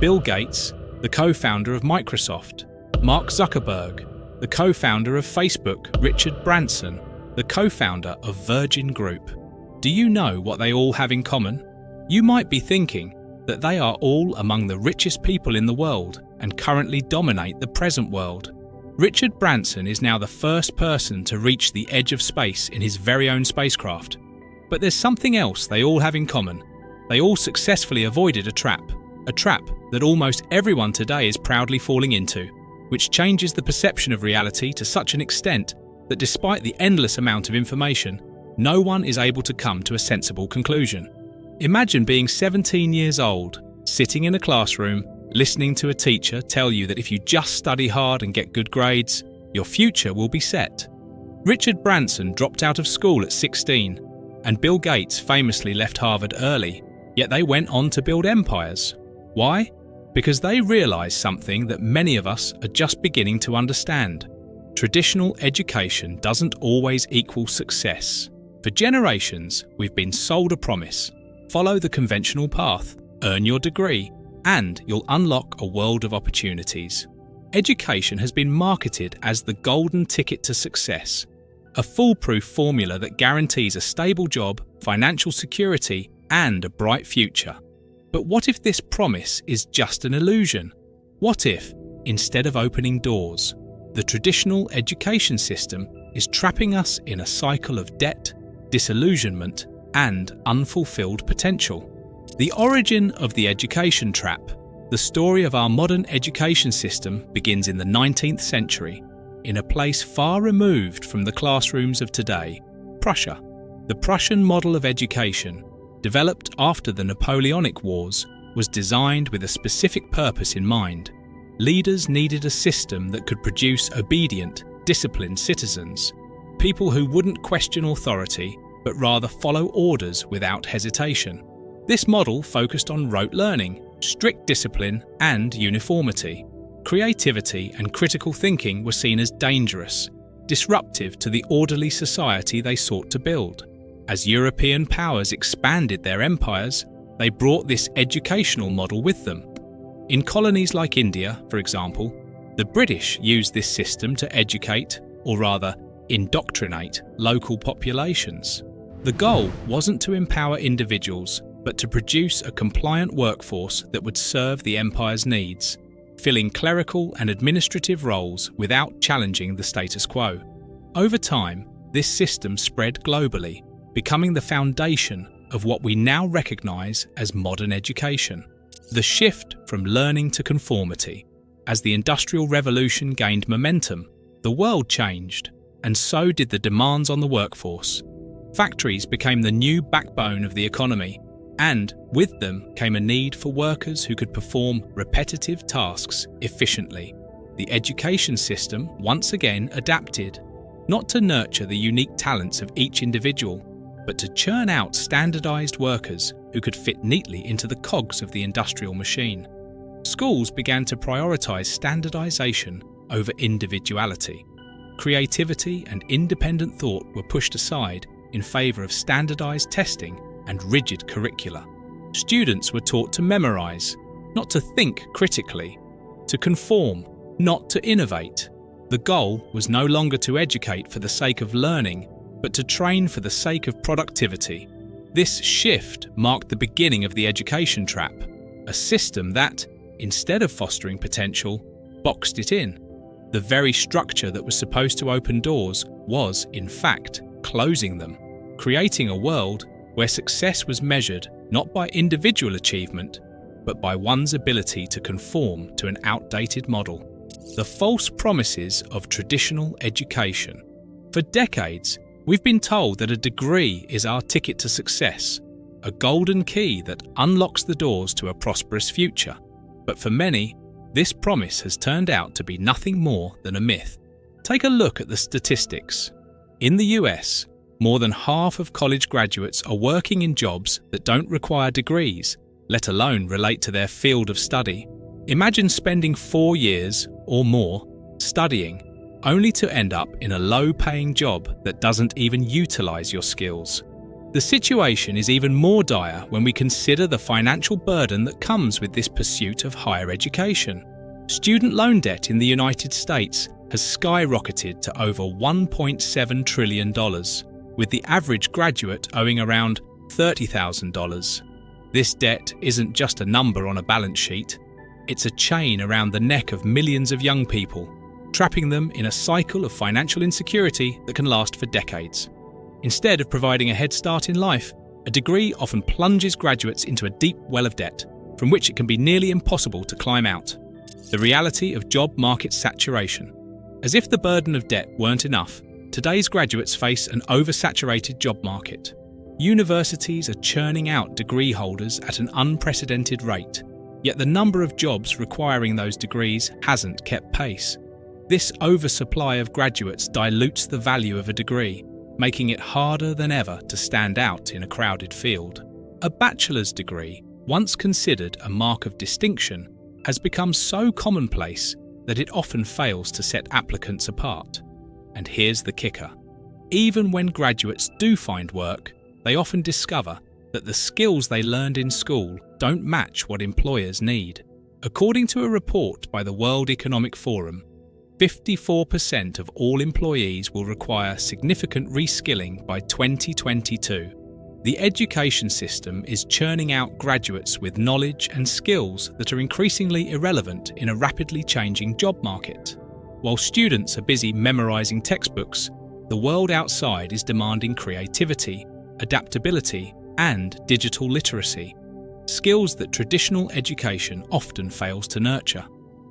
Bill Gates, the co-founder of Microsoft; Mark Zuckerberg, the co-founder of Facebook; Richard Branson, the co-founder of Virgin Group. Do you know what they all have in common? You might be thinking that they are all among the richest people in the world and currently dominate the present world. Richard Branson is now the first person to reach the edge of space in his very own spacecraft. But there's something else they all have in common. They all successfully avoided a trap that almost everyone today is proudly falling into, which changes the perception of reality to such an extent that despite the endless amount of information, no one is able to come to a sensible conclusion. Imagine being 17 years old, sitting in a classroom, listening to a teacher tell you that if you just study hard and get good grades, your future will be set. Richard Branson dropped out of school at 16, and Bill Gates famously left Harvard early, yet they went on to build empires. Why? Because they realized something that many of us are just beginning to understand. Traditional education doesn't always equal success. For generations, we've been sold a promise: follow the conventional path, earn your degree, and you'll unlock a world of opportunities. Education has been marketed as the golden ticket to success, a foolproof formula that guarantees a stable job, financial security, and a bright future. But what if this promise is just an illusion? What if, instead of opening doors, the traditional education system is trapping us in a cycle of debt, disillusionment, and unfulfilled potential? The origin of the education trap, the story of our modern education system, begins in the 19th century, in a place far removed from the classrooms of today, Prussia. The Prussian model of education, developed after the Napoleonic Wars, was designed with a specific purpose in mind. Leaders needed a system that could produce obedient, disciplined citizens, people who wouldn't question authority, but rather follow orders without hesitation. This model focused on rote learning, strict discipline, and uniformity. Creativity and critical thinking were seen as dangerous, disruptive to the orderly society they sought to build. As European powers expanded their empires, they brought this educational model with them. In colonies like India, for example, the British used this system to educate, or rather, indoctrinate local populations. The goal wasn't to empower individuals, but to produce a compliant workforce that would serve the empire's needs, filling clerical and administrative roles without challenging the status quo. Over time, this system spread globally, becoming the foundation of what we now recognize as modern education. The shift from learning to conformity. As the Industrial Revolution gained momentum, the world changed, and so did the demands on the workforce. Factories became the new backbone of the economy, and with them came a need for workers who could perform repetitive tasks efficiently. The education system once again adapted, not to nurture the unique talents of each individual, but to churn out standardized workers who could fit neatly into the cogs of the industrial machine. Schools began to prioritize standardization over individuality. Creativity and independent thought were pushed aside in favor of standardized testing and rigid curricula. Students were taught to memorize, not to think critically, to conform, not to innovate. The goal was no longer to educate for the sake of learning, but to train for the sake of productivity. This shift marked the beginning of the education trap, a system that, instead of fostering potential, boxed it in. The very structure that was supposed to open doors was, in fact, closing them, creating a world where success was measured not by individual achievement, but by one's ability to conform to an outdated model. The false promises of traditional education. For decades, we've been told that a degree is our ticket to success, a golden key that unlocks the doors to a prosperous future. But for many, this promise has turned out to be nothing more than a myth. Take a look at the statistics. In the US, more than half of college graduates are working in jobs that don't require degrees, let alone relate to their field of study. Imagine spending 4 years or more studying, only to end up in a low-paying job that doesn't even utilize your skills. The situation is even more dire when we consider the financial burden that comes with this pursuit of higher education. Student loan debt in the United States has skyrocketed to over $1.7 trillion, with the average graduate owing around $30,000. This debt isn't just a number on a balance sheet, it's a chain around the neck of millions of young people, trapping them in a cycle of financial insecurity that can last for decades. Instead of providing a head start in life, a degree often plunges graduates into a deep well of debt, from which it can be nearly impossible to climb out. The reality of job market saturation. As if the burden of debt weren't enough, today's graduates face an oversaturated job market. Universities are churning out degree holders at an unprecedented rate, yet the number of jobs requiring those degrees hasn't kept pace. This oversupply of graduates dilutes the value of a degree, making it harder than ever to stand out in a crowded field. A bachelor's degree, once considered a mark of distinction, has become so commonplace that it often fails to set applicants apart. And here's the kicker. Even when graduates do find work, they often discover that the skills they learned in school don't match what employers need. According to a report by the World Economic Forum, 54% of all employees will require significant reskilling by 2022. The education system is churning out graduates with knowledge and skills that are increasingly irrelevant in a rapidly changing job market. While students are busy memorizing textbooks, the world outside is demanding creativity, adaptability, and digital literacy, skills that traditional education often fails to nurture.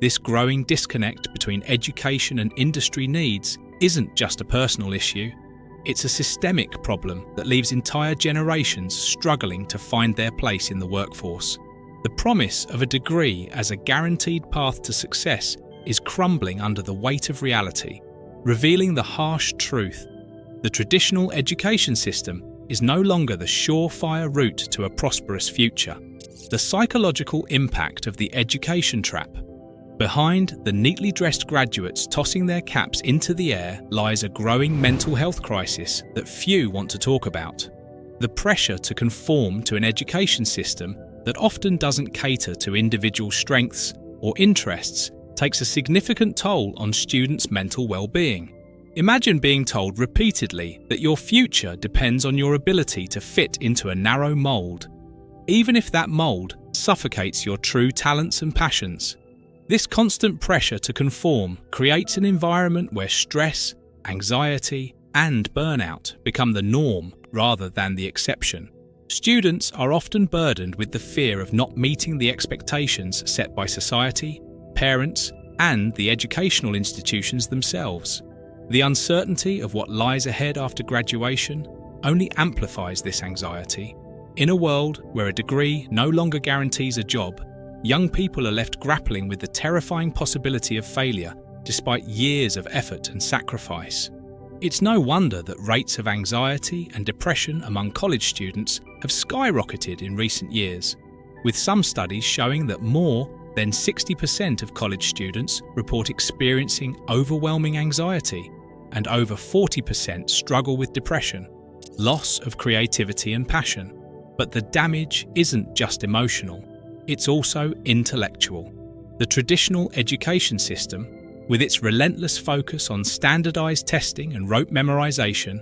This growing disconnect between education and industry needs isn't just a personal issue, it's a systemic problem that leaves entire generations struggling to find their place in the workforce. The promise of a degree as a guaranteed path to success is crumbling under the weight of reality, revealing the harsh truth. The traditional education system is no longer the surefire route to a prosperous future. The psychological impact of the education trap. Behind the neatly dressed graduates tossing their caps into the air lies a growing mental health crisis that few want to talk about. The pressure to conform to an education system that often doesn't cater to individual strengths or interests takes a significant toll on students' mental well-being. Imagine being told repeatedly that your future depends on your ability to fit into a narrow mould, even if that mould suffocates your true talents and passions. This constant pressure to conform creates an environment where stress, anxiety, and burnout become the norm rather than the exception. Students are often burdened with the fear of not meeting the expectations set by society, parents, and the educational institutions themselves. The uncertainty of what lies ahead after graduation only amplifies this anxiety. In a world where a degree no longer guarantees a job, young people are left grappling with the terrifying possibility of failure despite years of effort and sacrifice. It's no wonder that rates of anxiety and depression among college students have skyrocketed in recent years, with some studies showing that more than 60% of college students report experiencing overwhelming anxiety, and over 40% struggle with depression, loss of creativity and passion. But the damage isn't just emotional. It's also intellectual. The traditional education system, with its relentless focus on standardized testing and rote memorization,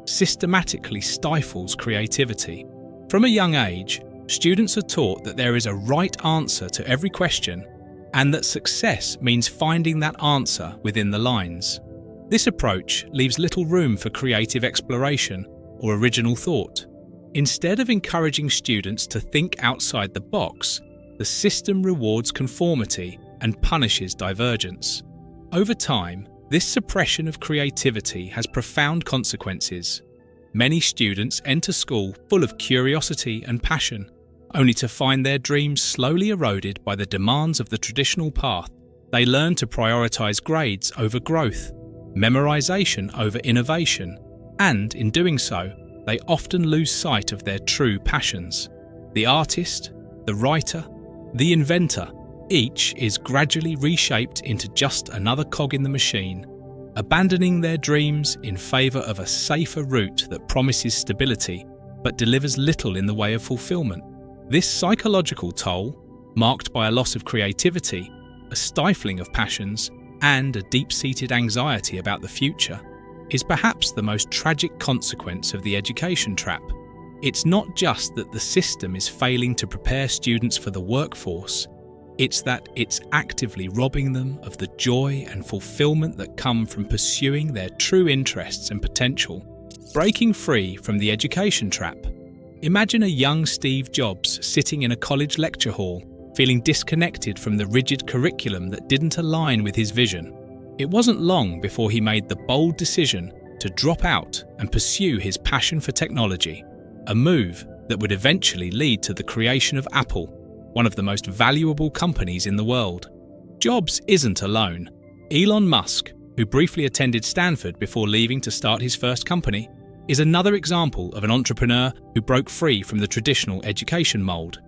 systematically stifles creativity. From a young age, students are taught that there is a right answer to every question and that success means finding that answer within the lines. This approach leaves little room for creative exploration or original thought. Instead of encouraging students to think outside the box, the system rewards conformity and punishes divergence. Over time, this suppression of creativity has profound consequences. Many students enter school full of curiosity and passion, only to find their dreams slowly eroded by the demands of the traditional path. They learn to prioritize grades over growth, memorization over innovation, and in doing so, they often lose sight of their true passions. The artist, the writer, the inventor, each is gradually reshaped into just another cog in the machine, abandoning their dreams in favor of a safer route that promises stability but delivers little in the way of fulfillment. This psychological toll, marked by a loss of creativity, a stifling of passions, and a deep-seated anxiety about the future, is perhaps the most tragic consequence of the education trap. It's not just that the system is failing to prepare students for the workforce, it's that it's actively robbing them of the joy and fulfillment that come from pursuing their true interests and potential. Breaking free from the education trap. Imagine a young Steve Jobs sitting in a college lecture hall, feeling disconnected from the rigid curriculum that didn't align with his vision. It wasn't long before he made the bold decision to drop out and pursue his passion for technology, a move that would eventually lead to the creation of Apple, one of the most valuable companies in the world. Jobs isn't alone. Elon Musk, who briefly attended Stanford before leaving to start his first company, is another example of an entrepreneur who broke free from the traditional education mold.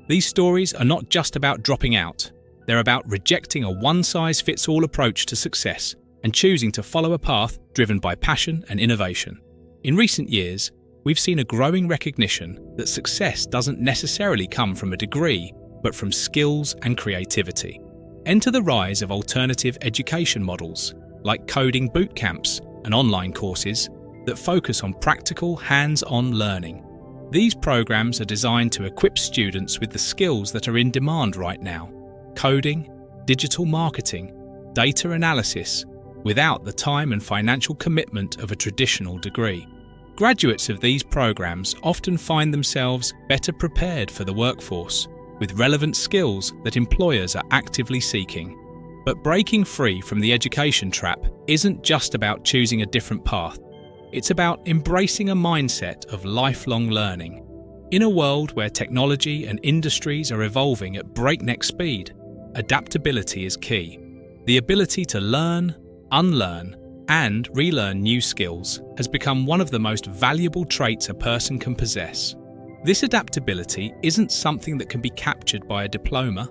These stories are not just about dropping out. They're about rejecting a one-size-fits-all approach to success and choosing to follow a path driven by passion and innovation. In recent years, we've seen a growing recognition that success doesn't necessarily come from a degree, but from skills and creativity. Enter the rise of alternative education models, like coding boot camps and online courses that focus on practical, hands-on learning. These programs are designed to equip students with the skills that are in demand right now: coding, digital marketing, data analysis, without the time and financial commitment of a traditional degree. Graduates of these programs often find themselves better prepared for the workforce, with relevant skills that employers are actively seeking. But breaking free from the education trap isn't just about choosing a different path. It's about embracing a mindset of lifelong learning. In a world where technology and industries are evolving at breakneck speed, adaptability is key. The ability to learn, unlearn, and relearn new skills has become one of the most valuable traits a person can possess. This adaptability isn't something that can be captured by a diploma.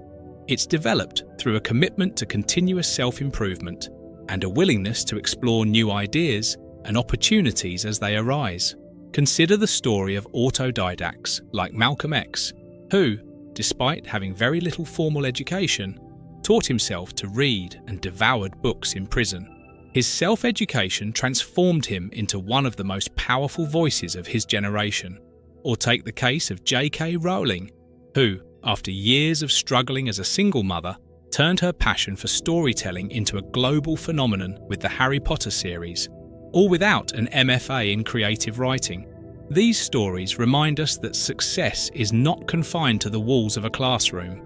It's developed through a commitment to continuous self-improvement and a willingness to explore new ideas and opportunities as they arise. Consider the story of autodidacts like Malcolm X, who, despite having very little formal education, taught himself to read and devoured books in prison. His self-education transformed him into one of the most powerful voices of his generation. Or take the case of J.K. Rowling, who, after years of struggling as a single mother, turned her passion for storytelling into a global phenomenon with the Harry Potter series, all without an MFA in creative writing. These stories remind us that success is not confined to the walls of a classroom.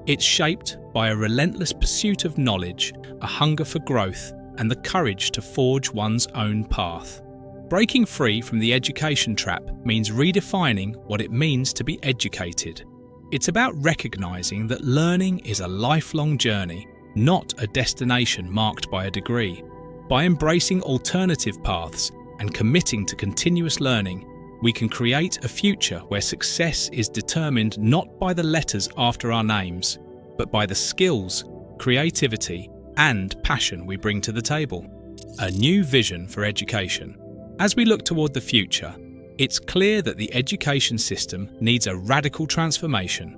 It's shaped by a relentless pursuit of knowledge, a hunger for growth, and the courage to forge one's own path. Breaking free from the education trap means redefining what it means to be educated. It's about recognizing that learning is a lifelong journey, not a destination marked by a degree. By embracing alternative paths and committing to continuous learning, we can create a future where success is determined not by the letters after our names, but by the skills, creativity, and passion we bring to the table. A new vision for education. As we look toward the future, it's clear that the education system needs a radical transformation.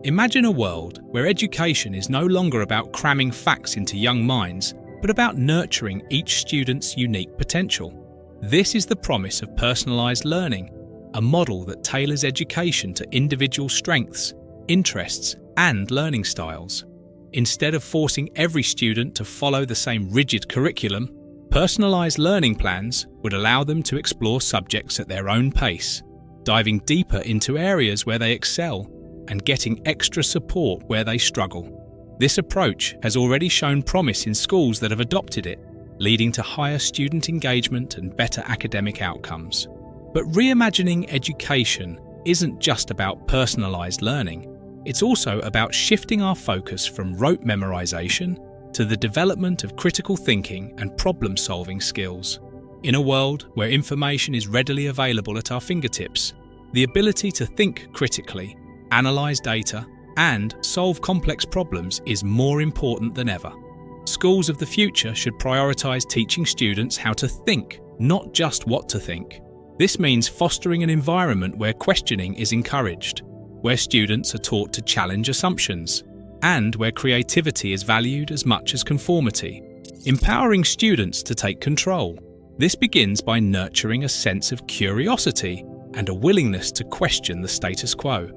Imagine a world where education is no longer about cramming facts into young minds, but about nurturing each student's unique potential. This is the promise of personalized learning, a model that tailors education to individual strengths, interests, and learning styles. Instead of forcing every student to follow the same rigid curriculum, personalized learning plans would allow them to explore subjects at their own pace, diving deeper into areas where they excel and getting extra support where they struggle. This approach has already shown promise in schools that have adopted it, leading to higher student engagement and better academic outcomes. But reimagining education isn't just about personalized learning. It's also about shifting our focus from rote memorization to the development of critical thinking and problem-solving skills. In a world where information is readily available at our fingertips, the ability to think critically, analyze data, and solve complex problems is more important than ever. Schools of the future should prioritize teaching students how to think, not just what to think. This means fostering an environment where questioning is encouraged, where students are taught to challenge assumptions, and where creativity is valued as much as conformity. Empowering students to take control. This begins by nurturing a sense of curiosity and a willingness to question the status quo.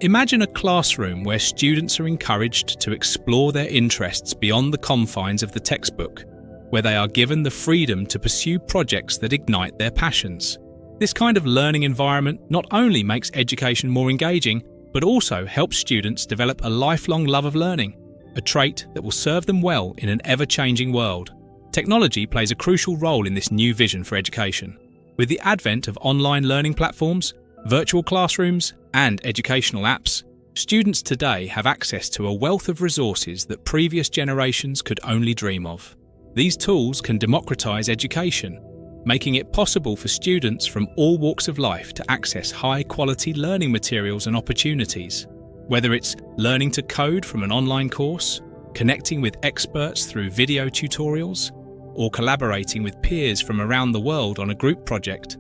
Imagine a classroom where students are encouraged to explore their interests beyond the confines of the textbook, where they are given the freedom to pursue projects that ignite their passions. This kind of learning environment not only makes education more engaging, but also helps students develop a lifelong love of learning, a trait that will serve them well in an ever-changing world. Technology plays a crucial role in this new vision for education. With the advent of online learning platforms, virtual classrooms, and educational apps, students today have access to a wealth of resources that previous generations could only dream of. These tools can democratize education, making it possible for students from all walks of life to access high-quality learning materials and opportunities. Whether it's learning to code from an online course, connecting with experts through video tutorials, or collaborating with peers from around the world on a group project,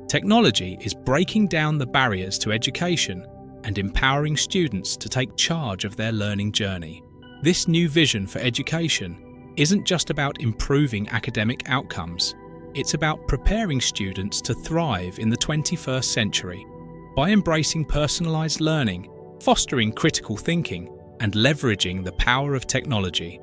technology is breaking down the barriers to education and empowering students to take charge of their learning journey. This new vision for education isn't just about improving academic outcomes. It's about preparing students to thrive in the 21st century. By embracing personalized learning, fostering critical thinking, and leveraging the power of technology,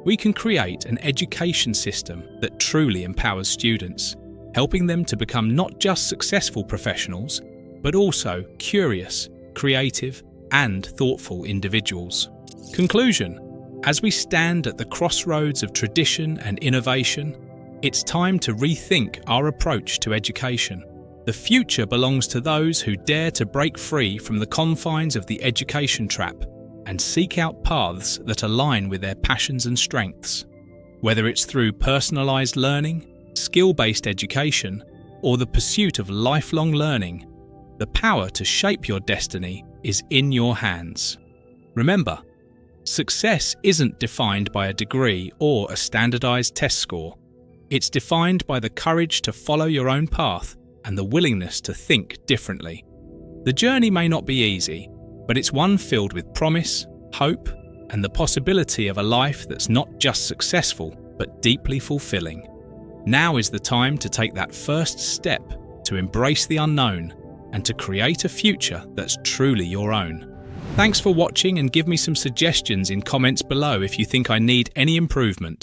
we can create an education system that truly empowers students, helping them to become not just successful professionals, but also curious, creative, and thoughtful individuals. Conclusion: as we stand at the crossroads of tradition and innovation, it's time to rethink our approach to education. The future belongs to those who dare to break free from the confines of the education trap and seek out paths that align with their passions and strengths. Whether it's through personalized learning, skill-based education, or the pursuit of lifelong learning, the power to shape your destiny is in your hands. Remember, success isn't defined by a degree or a standardized test score. It's defined by the courage to follow your own path and the willingness to think differently. The journey may not be easy, but it's one filled with promise, hope, and the possibility of a life that's not just successful, but deeply fulfilling. Now is the time to take that first step to embrace the unknown and to create a future that's truly your own. Thanks for watching, and give me some suggestions in comments below if you think I need any improvement.